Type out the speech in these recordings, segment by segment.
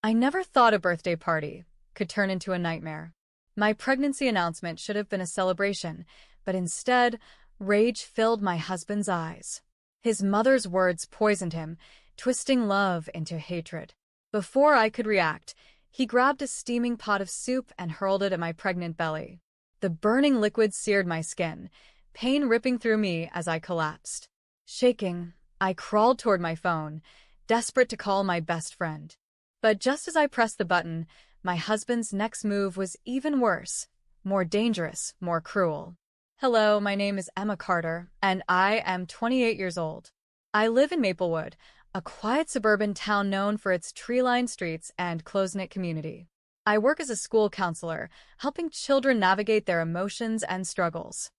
I never thought a birthday party could turn into a nightmare. My pregnancy announcement should have been a celebration, but instead, rage filled my husband's eyes. His mother's words poisoned him, twisting love into hatred. Before I could react, he grabbed a steaming pot of soup and hurled it at my pregnant belly. The burning liquid seared my skin, pain ripping through me as I collapsed. Shaking, I crawled toward my phone, desperate to call my best friend. But just as I pressed the button, my husband's next move was even worse, more dangerous, more cruel. Hello, my name is Emma Carter, and I am 28 years old. I live in Maplewood, a quiet suburban town known for its tree-lined streets and close-knit community. I work as a school counselor, helping children navigate their emotions and struggles.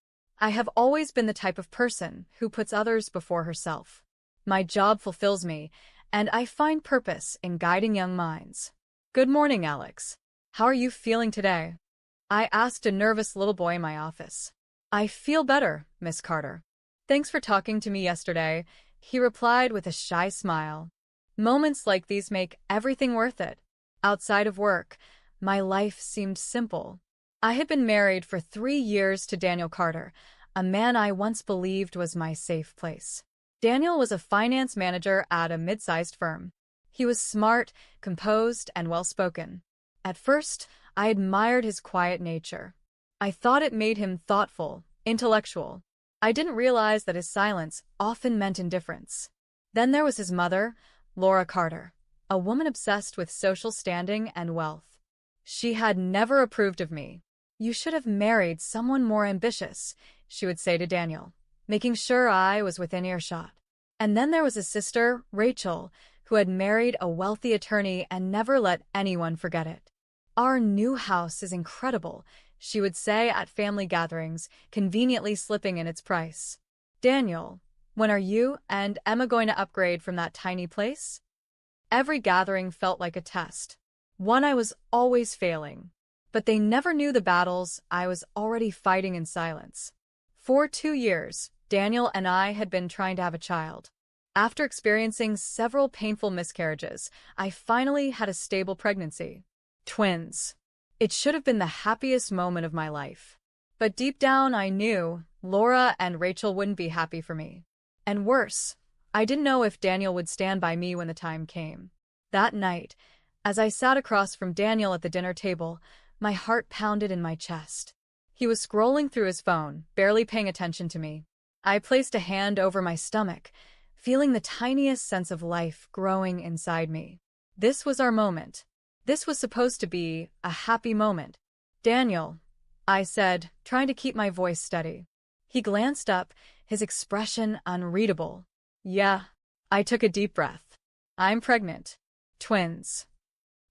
I have always been the type of person who puts others before herself. My job fulfills me, and I find purpose in guiding young minds. Good morning, Alex. How are you feeling today? I asked a nervous little boy in my office. I feel better, Miss Carter. Thanks for talking to me yesterday, he replied with a shy smile. Moments like these make everything worth it. Outside of work, my life seemed simple. I had been married for 3 years to Daniel Carter, a man I once believed was my safe place. Daniel was a finance manager at a mid-sized firm. He was smart, composed, and well-spoken. At first, I admired his quiet nature. I thought it made him thoughtful, intellectual. I didn't realize that his silence often meant indifference. Then there was his mother, Laura Carter, a woman obsessed with social standing and wealth. She had never approved of me. You should have married someone more ambitious, she would say to Daniel, making sure I was within earshot. And then there was his sister, Rachel, who had married a wealthy attorney and never let anyone forget it. Our new house is incredible, she would say at family gatherings, conveniently slipping in its price. Daniel, when are you and Emma going to upgrade from that tiny place? Every gathering felt like a test. One I was always failing. But they never knew the battles I was already fighting in silence. For 2 years, Daniel and I had been trying to have a child. After experiencing several painful miscarriages, I finally had a stable pregnancy. Twins. It should have been the happiest moment of my life. But deep down I knew Laura and Rachel wouldn't be happy for me. And worse, I didn't know if Daniel would stand by me when the time came. That night, as I sat across from Daniel at the dinner table, my heart pounded in my chest. He was scrolling through his phone, barely paying attention to me. I placed a hand over my stomach, feeling the tiniest sense of life growing inside me. This was our moment. This was supposed to be a happy moment. Daniel, I said, trying to keep my voice steady. He glanced up, his expression unreadable. Yeah, I took a deep breath. I'm pregnant. Twins.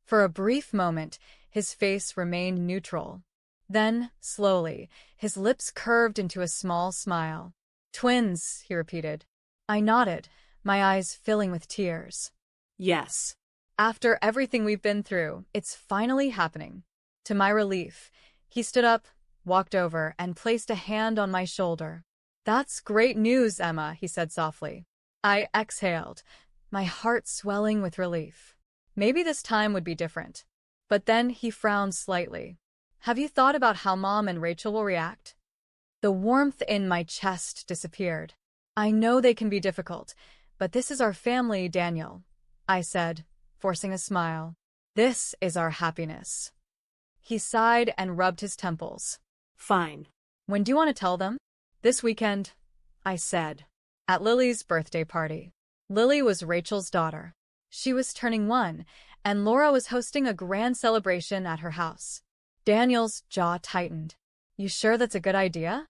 For a brief moment, his face remained neutral. Then, slowly, his lips curved into a small smile. Twins, he repeated. I nodded, my eyes filling with tears. Yes. After everything we've been through, it's finally happening. To my relief, he stood up, walked over, and placed a hand on my shoulder. That's great news, Emma, he said softly. I exhaled, my heart swelling with relief. Maybe this time would be different. But then he frowned slightly. Have you thought about how Mom and Rachel will react? The warmth in my chest disappeared. I know they can be difficult, but this is our family, Daniel, I said, forcing a smile. This is our happiness. He sighed and rubbed his temples. Fine. When do you want to tell them? This weekend, I said. At Lily's birthday party. Lily was Rachel's daughter. She was turning 1, and Laura was hosting a grand celebration at her house. Daniel's jaw tightened. You sure that's a good idea?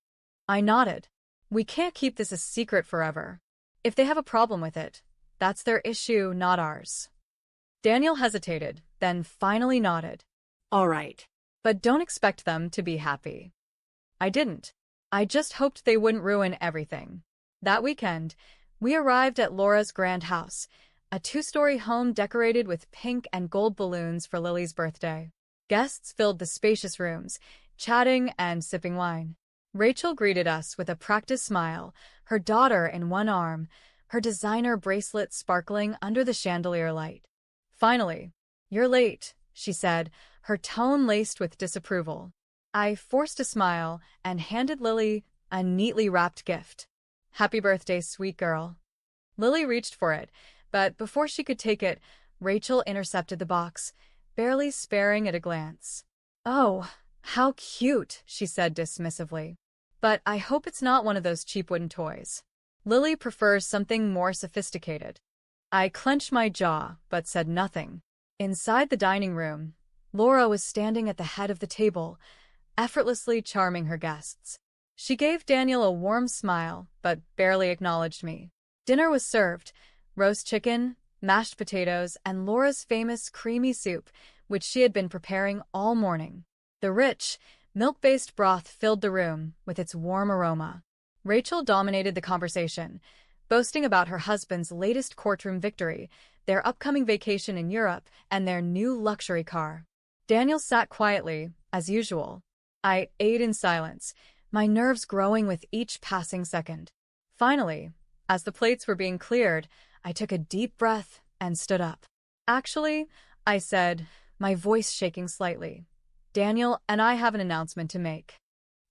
I nodded. We can't keep this a secret forever. If they have a problem with it, that's their issue, not ours. Daniel hesitated, then finally nodded. All right. But don't expect them to be happy. I didn't. I just hoped they wouldn't ruin everything. That weekend, we arrived at Laura's grand house, a 2-story home decorated with pink and gold balloons for Lily's birthday. Guests filled the spacious rooms, chatting and sipping wine. Rachel greeted us with a practiced smile, her daughter in one arm, her designer bracelet sparkling under the chandelier light. Finally, "You're late," she said, her tone laced with disapproval. I forced a smile and handed Lily a neatly wrapped gift. "Happy birthday, sweet girl." Lily reached for it, but before she could take it, Rachel intercepted the box, barely sparing it a glance. "Oh, how cute," she said dismissively. "But I hope it's not one of those cheap wooden toys. Lily prefers something more sophisticated." I clenched my jaw, but said nothing. Inside the dining room, Laura was standing at the head of the table, effortlessly charming her guests. She gave Daniel a warm smile, but barely acknowledged me. Dinner was served: roast chicken, mashed potatoes, and Laura's famous creamy soup, which she had been preparing all morning. The rich, milk-based broth filled the room with its warm aroma. Rachel dominated the conversation, boasting about her husband's latest courtroom victory, their upcoming vacation in Europe, and their new luxury car. Daniel sat quietly, as usual. I ate in silence, my nerves growing with each passing second. Finally, as the plates were being cleared, I took a deep breath and stood up. "Actually," I said, my voice shaking slightly, "Daniel and I have an announcement to make."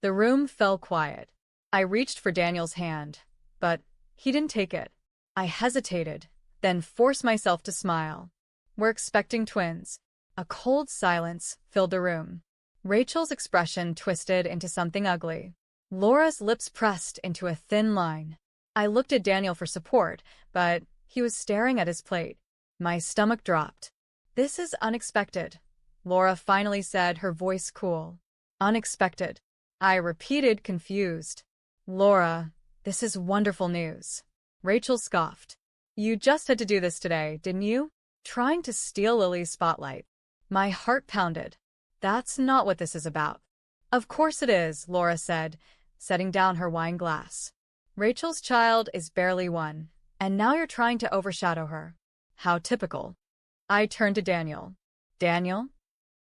The room fell quiet. I reached for Daniel's hand, but he didn't take it. I hesitated, then forced myself to smile. "We're expecting twins." A cold silence filled the room. Rachel's expression twisted into something ugly. Laura's lips pressed into a thin line. I looked at Daniel for support, but he was staring at his plate. My stomach dropped. "This is unexpected," Laura finally said, her voice cool. "Unexpected," I repeated, confused. "Laura, this is wonderful news." Rachel scoffed. "You just had to do this today, didn't you? Trying to steal Lily's spotlight." My heart pounded. "That's not what this is about." "Of course it is," Laura said, setting down her wine glass. "Rachel's child is barely one, and now you're trying to overshadow her. How typical." I turned to Daniel. "Daniel?"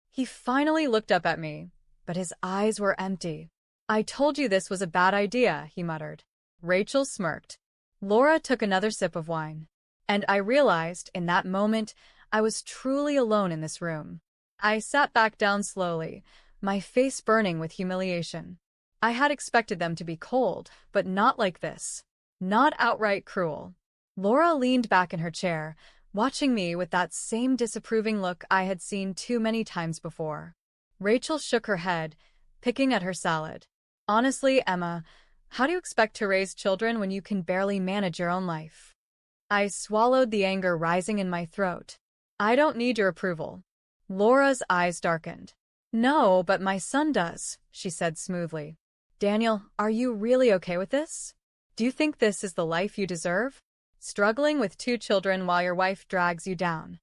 He finally looked up at me, but his eyes were empty. "I told you this was a bad idea," he muttered. Rachel smirked. Laura took another sip of wine. And I realized, in that moment, I was truly alone in this room. I sat back down slowly, my face burning with humiliation. I had expected them to be cold, but not like this. Not outright cruel. Laura leaned back in her chair, watching me with that same disapproving look I had seen too many times before. Rachel shook her head, picking at her salad. "Honestly, Emma, how do you expect to raise children when you can barely manage your own life?" I swallowed the anger rising in my throat. "I don't need your approval." Laura's eyes darkened. "No, but my son does," she said smoothly. "Daniel, are you really okay with this? Do you think this is the life you deserve? Struggling with 2 children while your wife drags you down."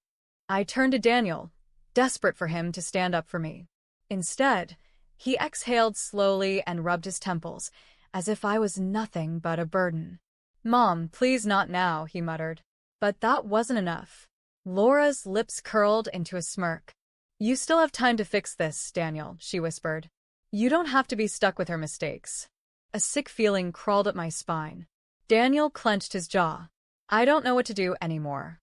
I turned to Daniel, desperate for him to stand up for me. Instead, he exhaled slowly and rubbed his temples, as if I was nothing but a burden. "Mom, please not now," he muttered. But that wasn't enough. Laura's lips curled into a smirk. "You still have time to fix this, Daniel," she whispered. "You don't have to be stuck with her mistakes." A sick feeling crawled up my spine. Daniel clenched his jaw. "I don't know what to do anymore."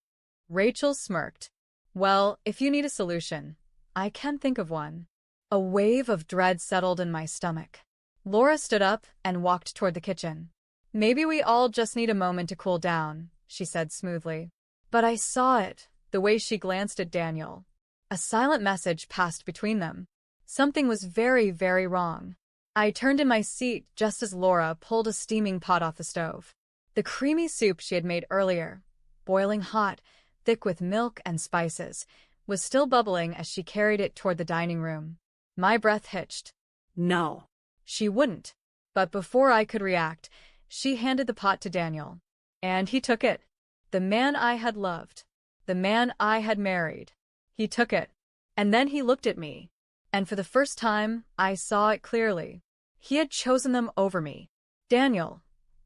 Rachel smirked. "Well, if you need a solution, I can think of one." A wave of dread settled in my stomach. Laura stood up and walked toward the kitchen. "Maybe we all just need a moment to cool down," she said smoothly. But I saw it, the way she glanced at Daniel. A silent message passed between them. Something was very, very wrong. I turned in my seat just as Laura pulled a steaming pot off the stove. The creamy soup she had made earlier, boiling hot, thick with milk and spices, was still bubbling as she carried it toward the dining room. My breath hitched. "No." She wouldn't. But before I could react, she handed the pot to Daniel. And he took it. The man I had loved. The man I had married. He took it. And then he looked at me. And for the first time, I saw it clearly. He had chosen them over me. "Daniel,"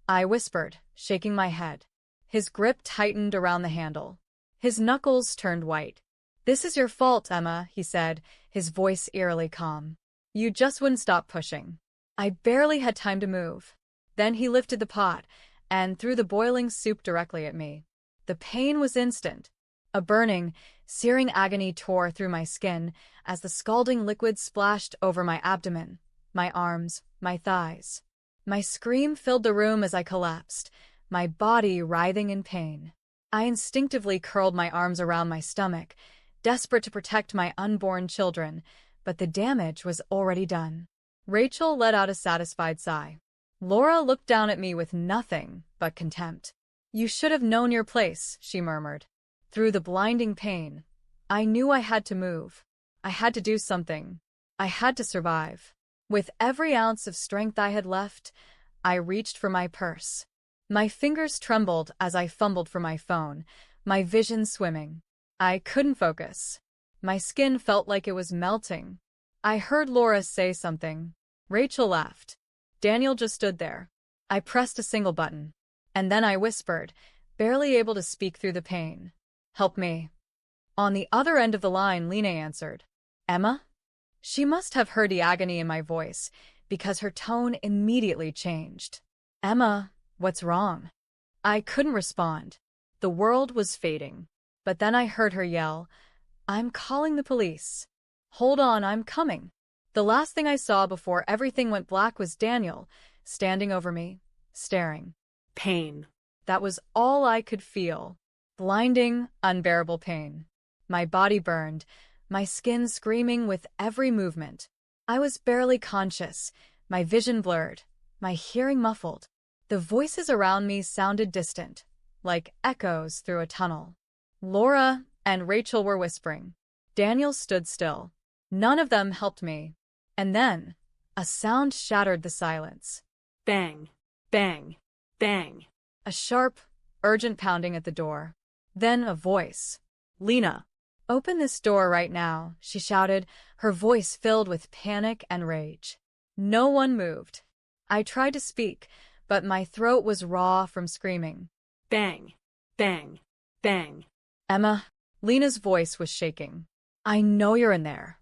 I whispered, shaking my head. His grip tightened around the handle. His knuckles turned white. "This is your fault, Emma," he said, his voice eerily calm. "You just wouldn't stop pushing." I barely had time to move. Then he lifted the pot and threw the boiling soup directly at me. The pain was instant. A burning, searing agony tore through my skin as the scalding liquid splashed over my abdomen, my arms, my thighs. My scream filled the room as I collapsed, my body writhing in pain. I instinctively curled my arms around my stomach, desperate to protect my unborn children, but the damage was already done. Rachel let out a satisfied sigh. Laura looked down at me with nothing but contempt. "You should have known your place," she murmured. Through the blinding pain, I knew I had to move. I had to do something. I had to survive. With every ounce of strength I had left, I reached for my purse. My fingers trembled as I fumbled for my phone, my vision swimming. I couldn't focus. My skin felt like it was melting. I heard Laura say something. Rachel laughed. Daniel just stood there. I pressed a single button. And then I whispered, barely able to speak through the pain. "Help me." On the other end of the line, Lena answered. "Emma?" She must have heard the agony in my voice, because her tone immediately changed. "Emma, what's wrong?" I couldn't respond. The world was fading. But then I heard her yell, "I'm calling the police. Hold on, I'm coming." The last thing I saw before everything went black was Daniel, standing over me, staring. Pain. That was all I could feel. Blinding, unbearable pain. My body burned, my skin screaming with every movement. I was barely conscious, my vision blurred, my hearing muffled. The voices around me sounded distant, like echoes through a tunnel. Laura and Rachel were whispering. Daniel stood still. None of them helped me. And then, a sound shattered the silence. Bang, bang, bang. A sharp, urgent pounding at the door. Then a voice. "Lena, open this door right now," she shouted, her voice filled with panic and rage. No one moved. I tried to speak, but my throat was raw from screaming. Bang, bang, bang. "Emma," Lena's voice was shaking. "I know you're in there."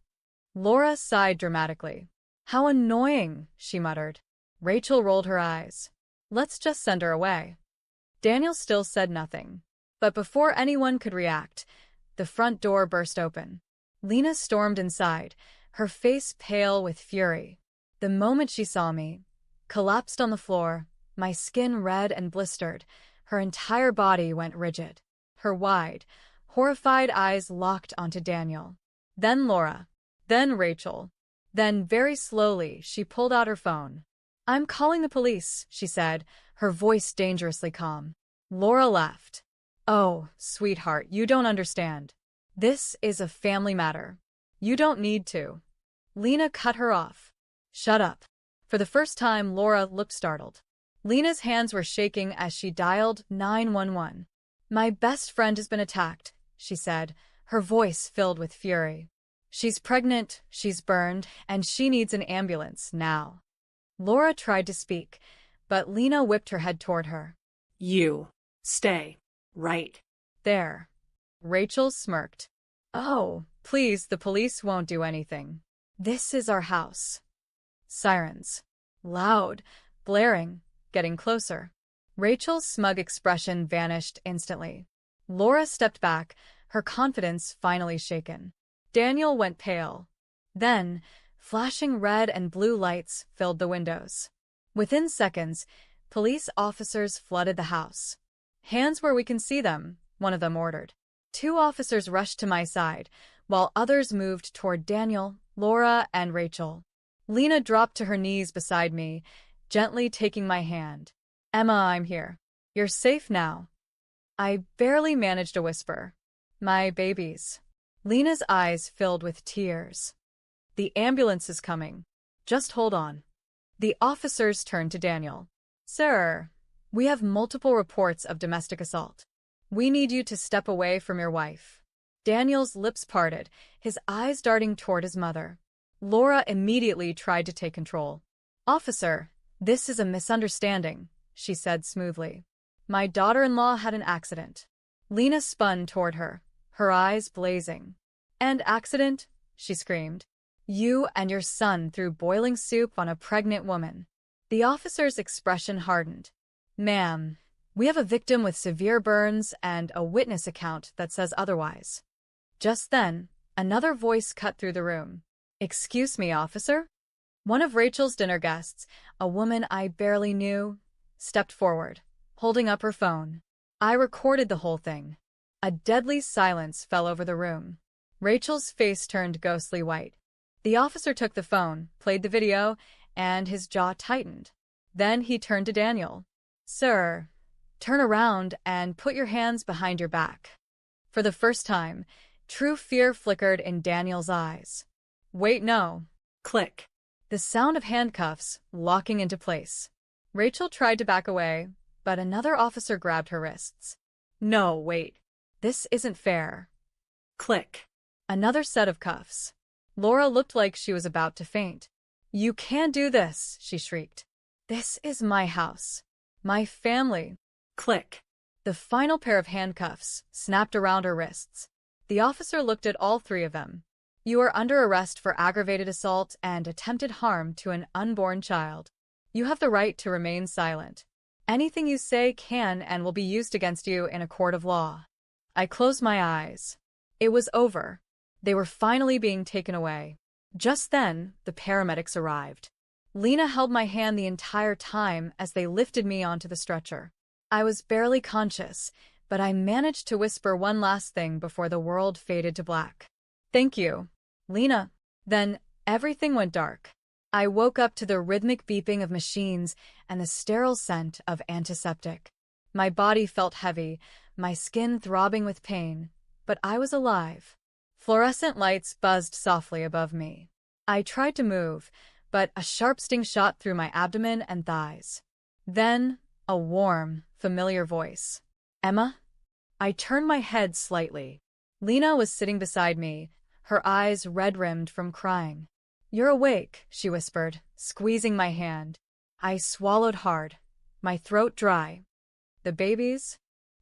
Laura sighed dramatically. "How annoying," she muttered. Rachel rolled her eyes. "Let's just send her away." Daniel still said nothing. But before anyone could react, the front door burst open. Lena stormed inside, her face pale with fury. The moment she saw me, collapsed on the floor, my skin red and blistered, her entire body went rigid. Her wide, horrified eyes locked onto Daniel. Then Laura. Then Rachel. Then, very slowly, she pulled out her phone. "I'm calling the police," she said, her voice dangerously calm. Laura laughed. "Oh, sweetheart, you don't understand. This is a family matter. You don't need to." Lena cut her off. "Shut up." For the first time, Laura looked startled. Lena's hands were shaking as she dialed 911. "My best friend has been attacked," she said, her voice filled with fury. "She's pregnant, she's burned, and she needs an ambulance now." Laura tried to speak, but Lena whipped her head toward her. "You stay right there." Rachel smirked. "Oh, please, the police won't do anything. This is our house." Sirens. Loud, blaring, getting closer. Rachel's smug expression vanished instantly. Laura stepped back, her confidence finally shaken. Daniel went pale. Then, flashing red and blue lights filled the windows. Within seconds, police officers flooded the house. "Hands where we can see them," one of them ordered. 2 officers rushed to my side, while others moved toward Daniel, Laura, and Rachel. Lena dropped to her knees beside me, gently taking my hand. "Emma, I'm here. You're safe now." I barely managed a whisper. "My babies." Lena's eyes filled with tears. "The ambulance is coming. Just hold on." The officers turned to Daniel. "Sir, we have multiple reports of domestic assault. We need you to step away from your wife." Daniel's lips parted, his eyes darting toward his mother. Laura immediately tried to take control. "Officer, this is a misunderstanding," she said smoothly. "My daughter-in-law had an accident." Lena spun toward her eyes blazing. "And accident?" she screamed. "You and your son threw boiling soup on a pregnant woman." The officer's expression hardened. "Ma'am, We have a victim with severe burns and a witness account that says otherwise. Just then, another voice cut through the room. Excuse me, officer? One of Rachel's dinner guests, a woman I barely knew, stepped forward, holding up her phone. I recorded the whole thing. A deadly silence fell over the room. Rachel's face turned ghostly white. The officer took the phone, played the video, and his jaw tightened. Then he turned to Daniel. Sir, turn around and put your hands behind your back. For the first time, true fear flickered in Daniel's eyes. Wait, no. Click. The sound of handcuffs locking into place. Rachel tried to back away, but another officer grabbed her wrists. No, wait. This isn't fair. Click. Another set of cuffs. Laura looked like she was about to faint. You can't do this, she shrieked. This is my house. My family. Click. The final pair of handcuffs snapped around her wrists. The officer looked at all three of them. You are under arrest for aggravated assault and attempted harm to an unborn child. You have the right to remain silent. Anything you say can and will be used against you in a court of law. I closed my eyes. It was over. They were finally being taken away. Just then, the paramedics arrived. Lena held my hand the entire time as they lifted me onto the stretcher. I was barely conscious, but I managed to whisper one last thing before the world faded to black. Thank you, Lena. Then everything went dark. I woke up to the rhythmic beeping of machines and the sterile scent of antiseptic. My body felt heavy, my skin throbbing with pain, but I was alive. Fluorescent lights buzzed softly above me. I tried to move, but a sharp sting shot through my abdomen and thighs. Then, a warm, familiar voice. Emma? I turned my head slightly. Lena was sitting beside me, her eyes red-rimmed from crying. You're awake, she whispered, squeezing my hand. I swallowed hard, my throat dry. The babies?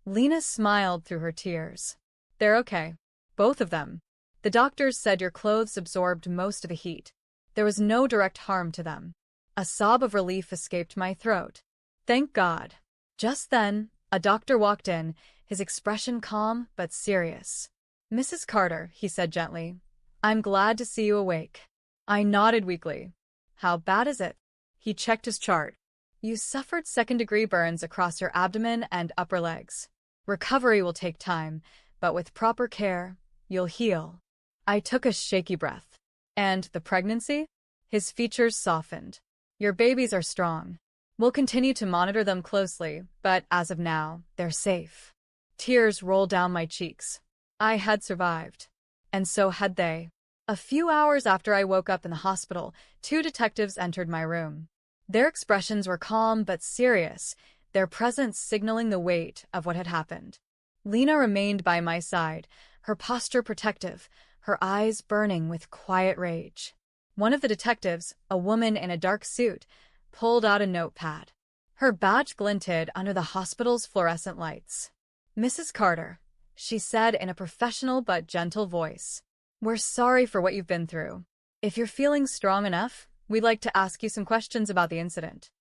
Lena smiled through her tears. They're okay. Both of them. The doctors said your clothes absorbed most of the heat. There was no direct harm to them. A sob of relief escaped my throat. Thank God. Just then, a doctor walked in, his expression calm but serious. Mrs. Carter, he said gently, I'm glad to see you awake. I nodded weakly. How bad is it? He checked his chart. You suffered second-degree burns across your abdomen and upper legs. Recovery will take time, but with proper care, you'll heal. I took a shaky breath. And the pregnancy? His features softened. Your babies are strong. We'll continue to monitor them closely, but as of now, they're safe. Tears rolled down my cheeks. I had survived. And so had they. A few hours after I woke up in the hospital, 2 detectives entered my room. Their expressions were calm but serious, their presence signaling the weight of what had happened. Lena remained by my side, her posture protective, her eyes burning with quiet rage. One of the detectives, a woman in a dark suit, pulled out a notepad. Her badge glinted under the hospital's fluorescent lights. Mrs. Carter, she said in a professional but gentle voice, we're sorry for what you've been through. If you're feeling strong enough, we'd like to ask you some questions about the incident.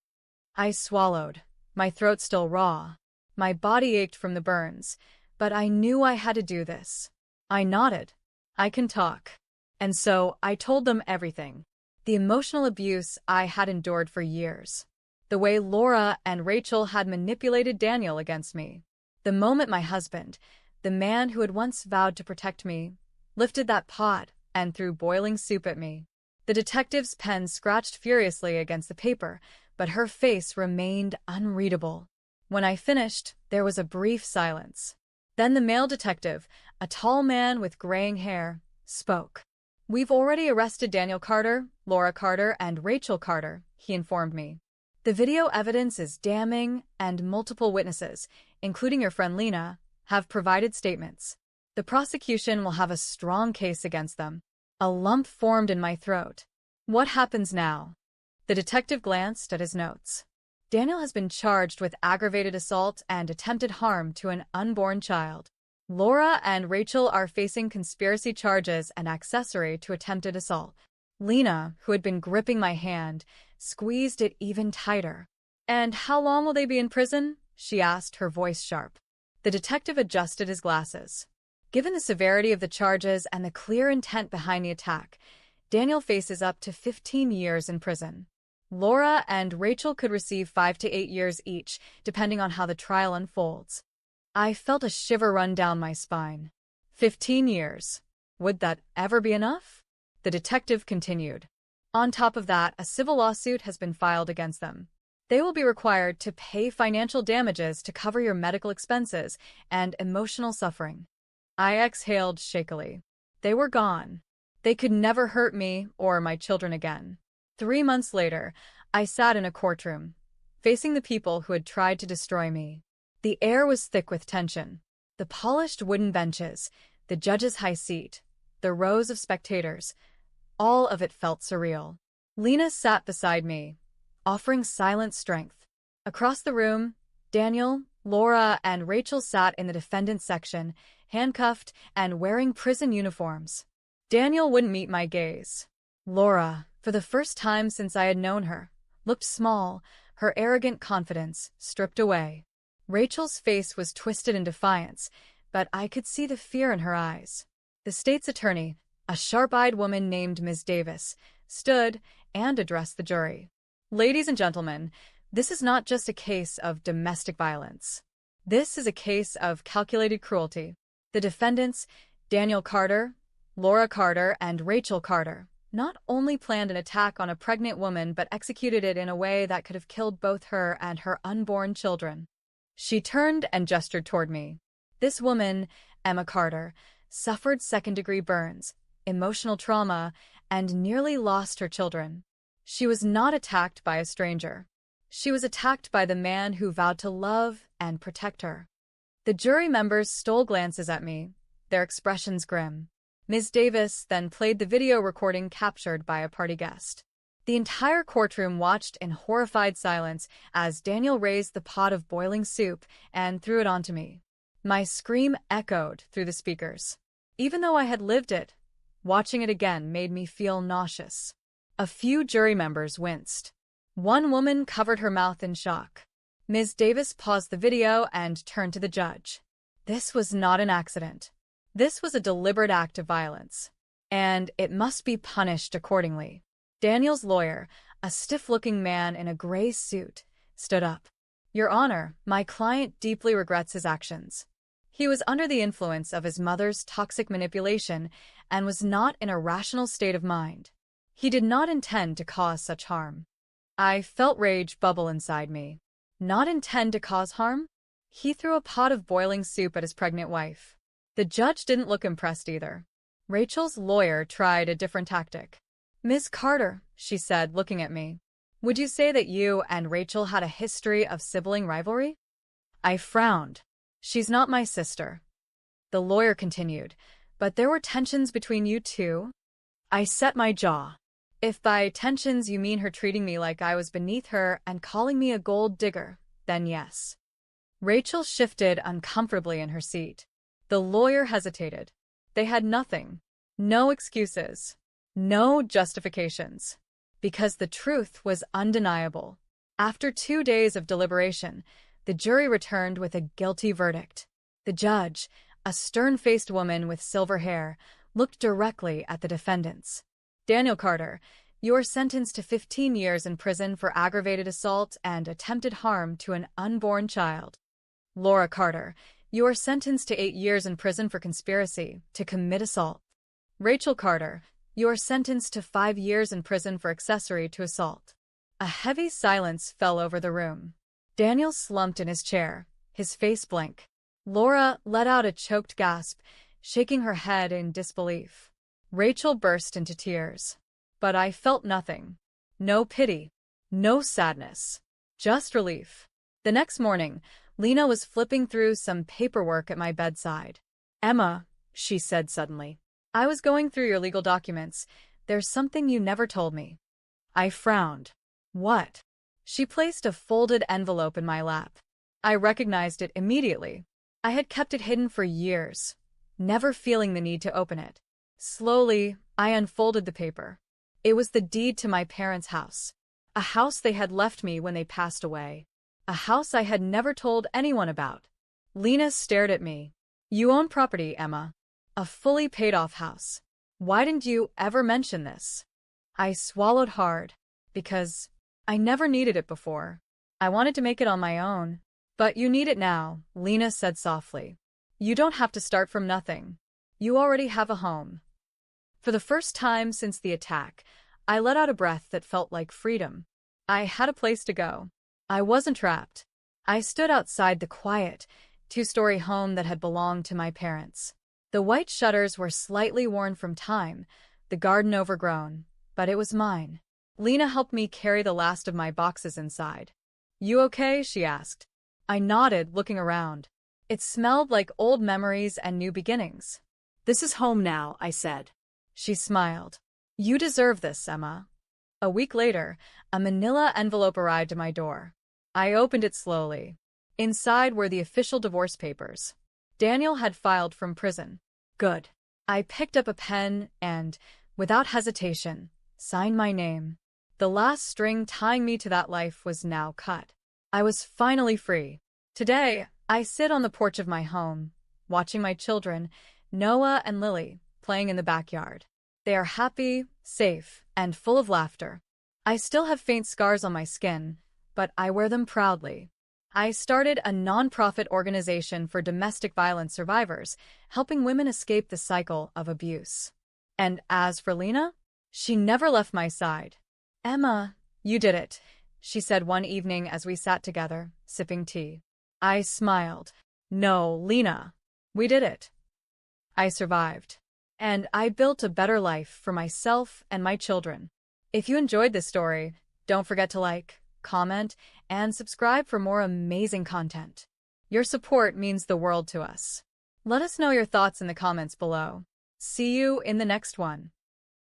I swallowed, my throat still raw. My body ached from the burns, but I knew I had to do this. I nodded. I can talk. And so I told them everything. The emotional abuse I had endured for years. The way Laura and Rachel had manipulated Daniel against me. The moment my husband, the man who had once vowed to protect me, lifted that pot and threw boiling soup at me. The detective's pen scratched furiously against the paper, but her face remained unreadable. When I finished, there was a brief silence. Then the male detective, a tall man with graying hair, spoke. We've already arrested Daniel Carter, Laura Carter, and Rachel Carter, he informed me. The video evidence is damning, and multiple witnesses, including your friend Lena, have provided statements. The prosecution will have a strong case against them. A lump formed in my throat. What happens now? The detective glanced at his notes. Daniel has been charged with aggravated assault and attempted harm to an unborn child. Laura and Rachel are facing conspiracy charges and accessory to attempted assault. Lena, who had been gripping my hand, squeezed it even tighter. And how long will they be in prison? she asked, her voice sharp. The detective adjusted his glasses. Given the severity of the charges and the clear intent behind the attack, Daniel faces up to 15 years in prison. Laura and Rachel could receive 5 to 8 years each, depending on how the trial unfolds. I felt a shiver run down my spine. 15 years. Would that ever be enough? The detective continued. On top of that, a civil lawsuit has been filed against them. They will be required to pay financial damages to cover your medical expenses and emotional suffering. I exhaled shakily. They were gone. They could never hurt me or my children again. 3 months later, I sat in a courtroom, facing the people who had tried to destroy me. The air was thick with tension. The polished wooden benches, the judge's high seat, the rows of spectators, all of it felt surreal. Lena sat beside me, offering silent strength. Across the room, Daniel, Laura, and Rachel sat in the defendant's section, handcuffed and wearing prison uniforms. Daniel wouldn't meet my gaze. Laura, for the first time since I had known her, looked small, her arrogant confidence stripped away. Rachel's face was twisted in defiance, but I could see the fear in her eyes. The state's attorney, a sharp-eyed woman named Ms. Davis, stood and addressed the jury. Ladies and gentlemen, this is not just a case of domestic violence. This is a case of calculated cruelty. The defendants, Daniel Carter, Laura Carter, and Rachel Carter, not only planned an attack on a pregnant woman but executed it in a way that could have killed both her and her unborn children. She turned and gestured toward me. This woman, Emma Carter, suffered second-degree burns, emotional trauma, and nearly lost her children. She was not attacked by a stranger. She was attacked by the man who vowed to love and protect her. The jury members stole glances at me, their expressions grim. Ms. Davis then played the video recording captured by a party guest. The entire courtroom watched in horrified silence as Daniel raised the pot of boiling soup and threw it onto me. My scream echoed through the speakers. Even though I had lived it, watching it again made me feel nauseous. A few jury members winced. One woman covered her mouth in shock. Ms. Davis paused the video and turned to the judge. This was not an accident. This was a deliberate act of violence, and it must be punished accordingly. Daniel's lawyer, a stiff-looking man in a gray suit, stood up. Your Honor, my client deeply regrets his actions. He was under the influence of his mother's toxic manipulation and was not in a rational state of mind. He did not intend to cause such harm. I felt rage bubble inside me. Not intend to cause harm? He threw a pot of boiling soup at his pregnant wife. The judge didn't look impressed either. Rachel's lawyer tried a different tactic. Ms. Carter, she said, looking at me, would you say that you and Rachel had a history of sibling rivalry? I frowned. She's not my sister. The lawyer continued, but there were tensions between you two? I set my jaw. If by tensions you mean her treating me like I was beneath her and calling me a gold digger, then yes. Rachel shifted uncomfortably in her seat. The lawyer hesitated. They had nothing. No excuses. No justifications. Because the truth was undeniable. After 2 days of deliberation, the jury returned with a guilty verdict. The judge, a stern-faced woman with silver hair, looked directly at the defendants. Daniel Carter, you are sentenced to 15 years in prison for aggravated assault and attempted harm to an unborn child. Laura Carter, you are sentenced to 8 years in prison for conspiracy to commit assault. Rachel Carter, you are sentenced to 5 years in prison for accessory to assault. A heavy silence fell over the room. Daniel slumped in his chair, his face blank. Laura let out a choked gasp, shaking her head in disbelief. Rachel burst into tears. But I felt nothing. No pity. No sadness. Just relief. The next morning, Lena was flipping through some paperwork at my bedside. Emma, she said suddenly, I was going through your legal documents. There's something you never told me. I frowned. What? She placed a folded envelope in my lap. I recognized it immediately. I had kept it hidden for years, never feeling the need to open it. Slowly, I unfolded the paper. It was the deed to my parents' house, a house they had left me when they passed away. a house I had never told anyone about. Lena stared at me. You own property, Emma. A fully paid-off house. Why didn't you ever mention this? I swallowed hard. Because I never needed it before. I wanted to make it on my own. But you need it now, Lena said softly. You don't have to start from nothing. You already have a home. For the first time since the attack, I let out a breath that felt like freedom. I had a place to go. I wasn't trapped. I stood outside the quiet, two-story home that had belonged to my parents. The white shutters were slightly worn from time, the garden overgrown, but it was mine. Lena helped me carry the last of my boxes inside. You okay? She asked. I nodded, looking around. It smelled like old memories and new beginnings. This is home now, I said. She smiled. You deserve this, Emma. A week later, a manila envelope arrived at my door. I opened it slowly. Inside were the official divorce papers. Daniel had filed from prison. Good. I picked up a pen and, without hesitation, signed my name. The last string tying me to that life was now cut. I was finally free. Today, I sit on the porch of my home, watching my children, Noah and Lily, playing in the backyard. They are happy, safe, and full of laughter. I still have faint scars on my skin, but I wear them proudly. I started a non-profit organization for domestic violence survivors, helping women escape the cycle of abuse. And as for Lena, she never left my side. Emma, you did it, she said one evening as we sat together, sipping tea. I smiled. No, Lena, we did it. I survived. And I built a better life for myself and my children. If you enjoyed this story, don't forget to like, comment, and subscribe for more amazing content. Your support means the world to us. Let us know your thoughts in the comments below. See you in the next one.